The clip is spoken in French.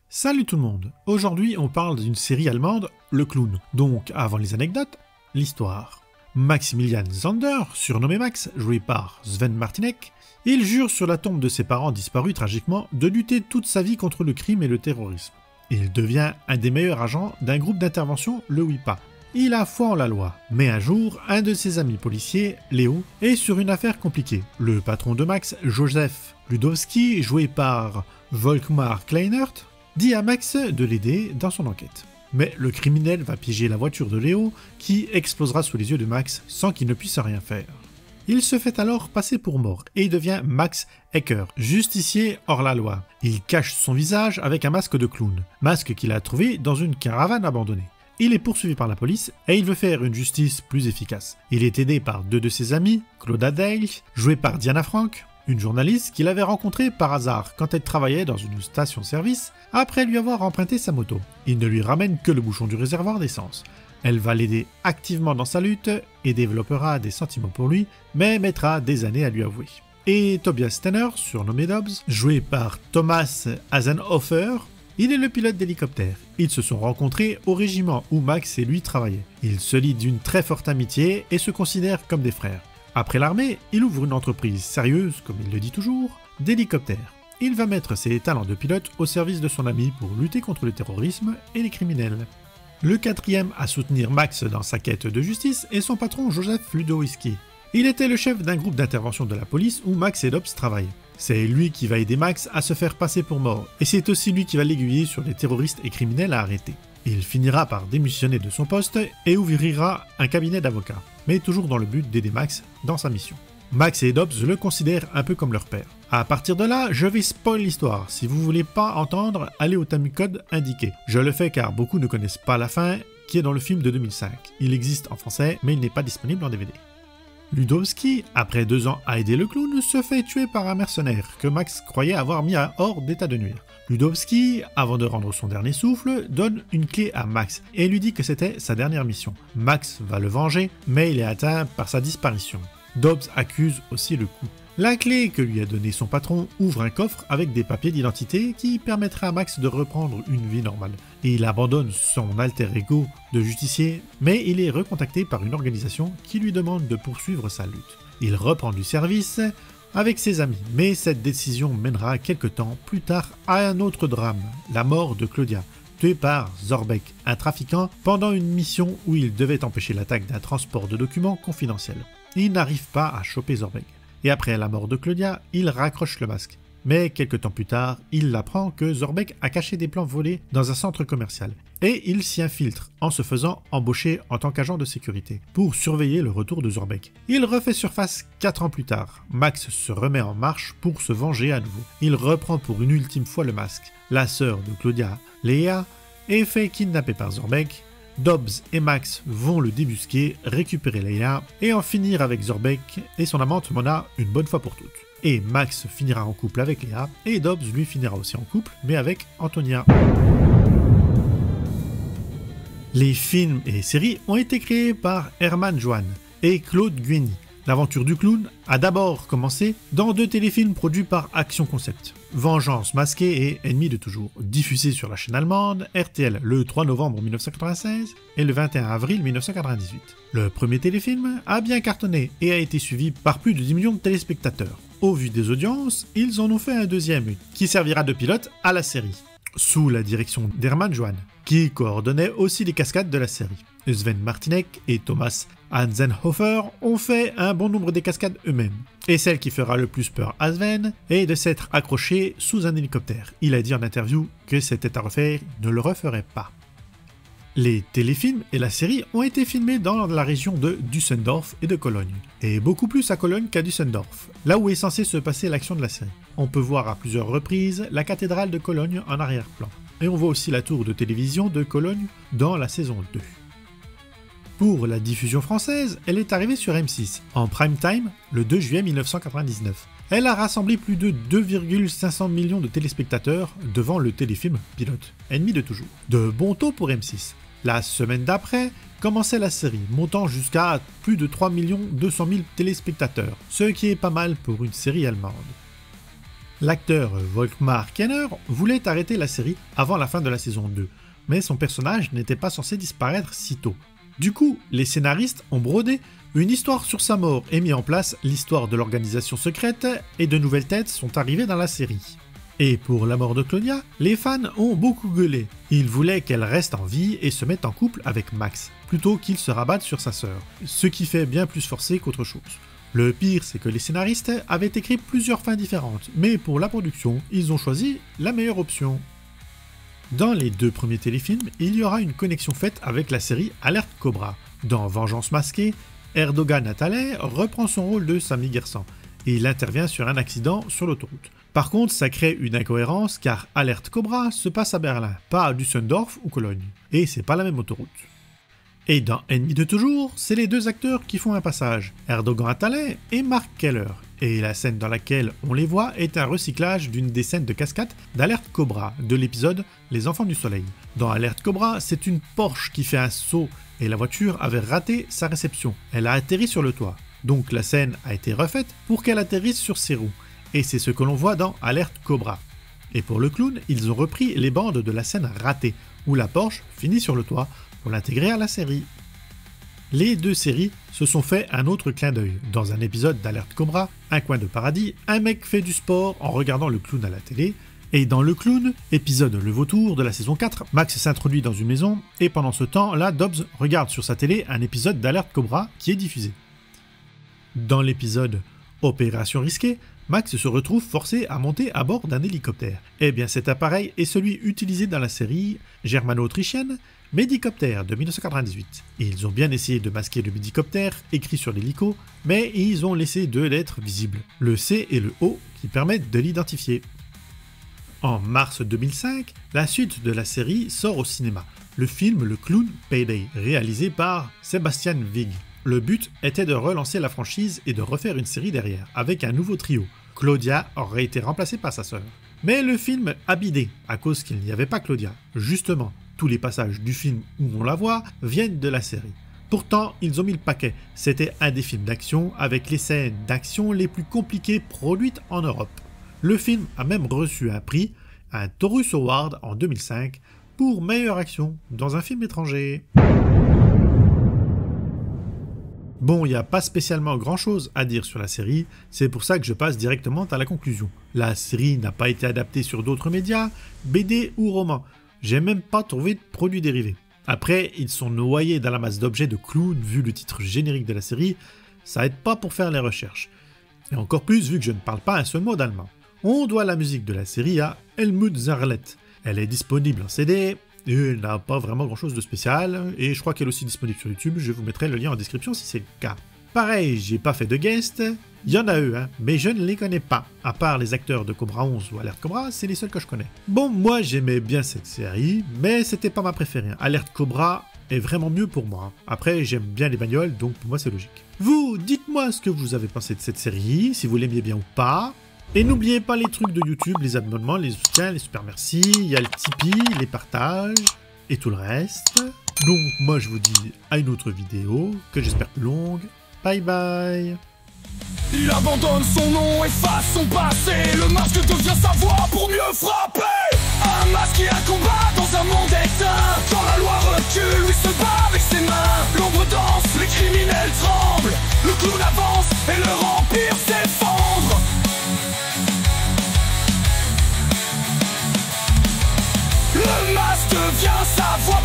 Salut tout le monde, aujourd'hui on parle d'une série allemande, Le Clown. Donc avant les anecdotes, l'histoire. Maximilian Zander, surnommé Max, joué par Sven Martinek, il jure sur la tombe de ses parents disparus tragiquement de lutter toute sa vie contre le crime et le terrorisme. Il devient un des meilleurs agents d'un groupe d'intervention, le WIPA. Il a foi en la loi, mais un jour, un de ses amis policiers, Léo, est sur une affaire compliquée. Le patron de Max, Joseph Ludowski, joué par Volkmar Kleinert, dit à Max de l'aider dans son enquête. Mais le criminel va piéger la voiture de Léo, qui explosera sous les yeux de Max sans qu'il ne puisse rien faire. Il se fait alors passer pour mort et devient Max Hecker, justicier hors la loi. Il cache son visage avec un masque de clown, masque qu'il a trouvé dans une caravane abandonnée. Il est poursuivi par la police et il veut faire une justice plus efficace. Il est aidé par deux de ses amis, Claudia Dale, jouée par Diana Frank, une journaliste qu'il avait rencontrée par hasard quand elle travaillait dans une station-service après lui avoir emprunté sa moto. Il ne lui ramène que le bouchon du réservoir d'essence. Elle va l'aider activement dans sa lutte et développera des sentiments pour lui, mais mettra des années à lui avouer. Et Tobias Stenner, surnommé Dobbs, joué par Thomas Hasenhofer, il est le pilote d'hélicoptère. Ils se sont rencontrés au régiment où Max et lui travaillaient. Ils se lient d'une très forte amitié et se considèrent comme des frères. Après l'armée, il ouvre une entreprise sérieuse, comme il le dit toujours, d'hélicoptères. Il va mettre ses talents de pilote au service de son ami pour lutter contre le terrorisme et les criminels. Le quatrième à soutenir Max dans sa quête de justice est son patron Joseph Ludowski. Il était le chef d'un groupe d'intervention de la police où Max et Dobbs travaillent. C'est lui qui va aider Max à se faire passer pour mort, et c'est aussi lui qui va l'aiguiller sur les terroristes et criminels à arrêter. Il finira par démissionner de son poste et ouvrira un cabinet d'avocats, mais toujours dans le but d'aider Max dans sa mission. Max et Dobbs le considèrent un peu comme leur père. À partir de là, je vais spoil l'histoire. Si vous voulez pas entendre, allez au timecode indiqué. Je le fais car beaucoup ne connaissent pas la fin, qui est dans le film de 2005. Il existe en français, mais il n'est pas disponible en DVD. Ludowski, après 2 ans à aider le clown, se fait tuer par un mercenaire que Max croyait avoir mis hors d'état de nuire. Ludowski, avant de rendre son dernier souffle, donne une clé à Max et lui dit que c'était sa dernière mission. Max va le venger, mais il est atteint par sa disparition. Dobbs accuse aussi le coup. La clé que lui a donnée son patron ouvre un coffre avec des papiers d'identité qui permettra à Max de reprendre une vie normale. Et il abandonne son alter ego de justicier, mais il est recontacté par une organisation qui lui demande de poursuivre sa lutte. Il reprend du service avec ses amis, mais cette décision mènera quelque temps plus tard à un autre drame, la mort de Claudia, tuée par Zorbeck, un trafiquant, pendant une mission où il devait empêcher l'attaque d'un transport de documents confidentiels. Il n'arrive pas à choper Zorbeck. Et après la mort de Claudia, il raccroche le masque. Mais quelques temps plus tard, il apprend que Zorbeck a caché des plans volés dans un centre commercial. Et il s'y infiltre en se faisant embaucher en tant qu'agent de sécurité pour surveiller le retour de Zorbeck. Il refait surface 4 ans plus tard. Max se remet en marche pour se venger à nouveau. Il reprend pour une ultime fois le masque. La sœur de Claudia, Léa, est fait kidnapper par Zorbeck. Dobbs et Max vont le débusquer, récupérer Leia et en finir avec Zorbeck et son amante Mona une bonne fois pour toutes. Et Max finira en couple avec Léa et Dobbs lui finira aussi en couple mais avec Antonia. Les films et séries ont été créés par Hermann Johann et Claude Guény. L'aventure du clown a d'abord commencé dans 2 téléfilms produits par Action Concept. Vengeance masquée et Ennemi de toujours, diffusés sur la chaîne allemande RTL le 3 novembre 1996 et le 21 avril 1998. Le premier téléfilm a bien cartonné et a été suivi par plus de 10 millions de téléspectateurs. Au vu des audiences, ils en ont fait un deuxième qui servira de pilote à la série, sous la direction d'Hermann Johann, qui coordonnait aussi les cascades de la série. Sven Martinek et Thomas Hasenhofer ont fait un bon nombre des cascades eux-mêmes. Et celle qui fera le plus peur à Sven est de s'être accroché sous un hélicoptère. Il a dit en interview que c'était à refaire, il ne le referait pas. Les téléfilms et la série ont été filmés dans la région de Düsseldorf et de Cologne. Et beaucoup plus à Cologne qu'à Düsseldorf, là où est censé se passer l'action de la série. On peut voir à plusieurs reprises la cathédrale de Cologne en arrière-plan. Et on voit aussi la tour de télévision de Cologne dans la saison 2. Pour la diffusion française, elle est arrivée sur M6, en prime time, le 2 juillet 1999. Elle a rassemblé plus de 2,5 millions de téléspectateurs devant le téléfilm pilote, Ennemi de toujours. De bon taux pour M6. La semaine d'après, commençait la série, montant jusqu'à plus de 3 200 000 téléspectateurs, ce qui est pas mal pour une série allemande. L'acteur Volkmar Kenner voulait arrêter la série avant la fin de la saison 2, mais son personnage n'était pas censé disparaître si tôt. Du coup, les scénaristes ont brodé une histoire sur sa mort et mis en place l'histoire de l'organisation secrète et de nouvelles têtes sont arrivées dans la série. Et pour la mort de Claudia, les fans ont beaucoup gueulé. Ils voulaient qu'elle reste en vie et se mette en couple avec Max, plutôt qu'il se rabatte sur sa sœur, ce qui fait bien plus forcé qu'autre chose. Le pire, c'est que les scénaristes avaient écrit plusieurs fins différentes, mais pour la production, ils ont choisi la meilleure option. Dans les 2 premiers téléfilms, il y aura une connexion faite avec la série Alerte Cobra. Dans Vengeance masquée, Erdogan Atalay reprend son rôle de Sami Gersan et il intervient sur un accident sur l'autoroute. Par contre, ça crée une incohérence car Alerte Cobra se passe à Berlin, pas à Düsseldorf ou Cologne, et c'est pas la même autoroute. Et dans Ennemi de toujours, c'est les 2 acteurs qui font un passage, Erdogan Atalay et Mark Keller. Et la scène dans laquelle on les voit est un recyclage d'une des scènes de cascade d'Alerte Cobra, de l'épisode Les Enfants du Soleil. Dans Alerte Cobra, c'est une Porsche qui fait un saut et la voiture avait raté sa réception. Elle a atterri sur le toit. Donc la scène a été refaite pour qu'elle atterrisse sur ses roues. Et c'est ce que l'on voit dans Alerte Cobra. Et pour le clown, ils ont repris les bandes de la scène ratée, où la Porsche finit sur le toit, pour l'intégrer à la série. Les 2 séries se sont fait un autre clin d'œil. Dans un épisode d'Alerte Cobra, Un coin de paradis, un mec fait du sport en regardant le clown à la télé. Et dans Le Clown, épisode Le Vautour de la saison 4, Max s'introduit dans une maison et pendant ce temps, là, Dobbs regarde sur sa télé un épisode d'Alerte Cobra qui est diffusé. Dans l'épisode Opération risquée, Max se retrouve forcé à monter à bord d'un hélicoptère. Eh bien cet appareil est celui utilisé dans la série germano-autrichienne Medicopter de 1998. Ils ont bien essayé de masquer le Medicopter écrit sur l'hélico, mais ils ont laissé 2 lettres visibles, le C et le O qui permettent de l'identifier. En mars 2005, la suite de la série sort au cinéma, le film Le Clown Payday, réalisé par Sebastian Vig. Le but était de relancer la franchise et de refaire une série derrière, avec un nouveau trio. Claudia aurait été remplacée par sa sœur. Mais le film a bidé, à cause qu'il n'y avait pas Claudia. Justement, tous les passages du film où on la voit viennent de la série. Pourtant, ils ont mis le paquet. C'était un des films d'action avec les scènes d'action les plus compliquées produites en Europe. Le film a même reçu un prix, un Taurus Award en 2005, pour meilleure action dans un film étranger. Bon, il n'y a pas spécialement grand chose à dire sur la série, c'est pour ça que je passe directement à la conclusion. La série n'a pas été adaptée sur d'autres médias, BD ou romans. J'ai même pas trouvé de produits dérivés. Après, ils sont noyés dans la masse d'objets de clowns vu le titre générique de la série, ça aide pas pour faire les recherches. Et encore plus vu que je ne parle pas un seul mot d'allemand. On doit la musique de la série à Helmut Zerlett. Elle est disponible en CD, et elle n'a pas vraiment grand chose de spécial, et je crois qu'elle est aussi disponible sur YouTube, je vous mettrai le lien en description si c'est le cas. Pareil, j'ai pas fait de guest, il y en a eu, mais je ne les connais pas. À part les acteurs de Cobra 11 ou Alerte Cobra, c'est les seuls que je connais. Bon, moi j'aimais bien cette série, mais c'était pas ma préférée. Alerte Cobra est vraiment mieux pour moi. Après, j'aime bien les bagnoles, donc pour moi c'est logique. Vous, dites-moi ce que vous avez pensé de cette série, si vous l'aimiez bien ou pas. Et n'oubliez pas les trucs de YouTube, les abonnements, les soutiens, les super merci, il y a le Tipeee, les partages et tout le reste. Donc moi je vous dis à une autre vidéo, que j'espère plus longue. Bye bye. Il abandonne son nom, efface son passé. Le masque devient sa voix pour mieux frapper. Un masque et un combat dans un monde éteint. Quand la loi recule, lui se bat avec ses mains. L'ombre danse, les criminels tremblent. Le clown avance et leur empire s'effondre. Le masque devient sa voix.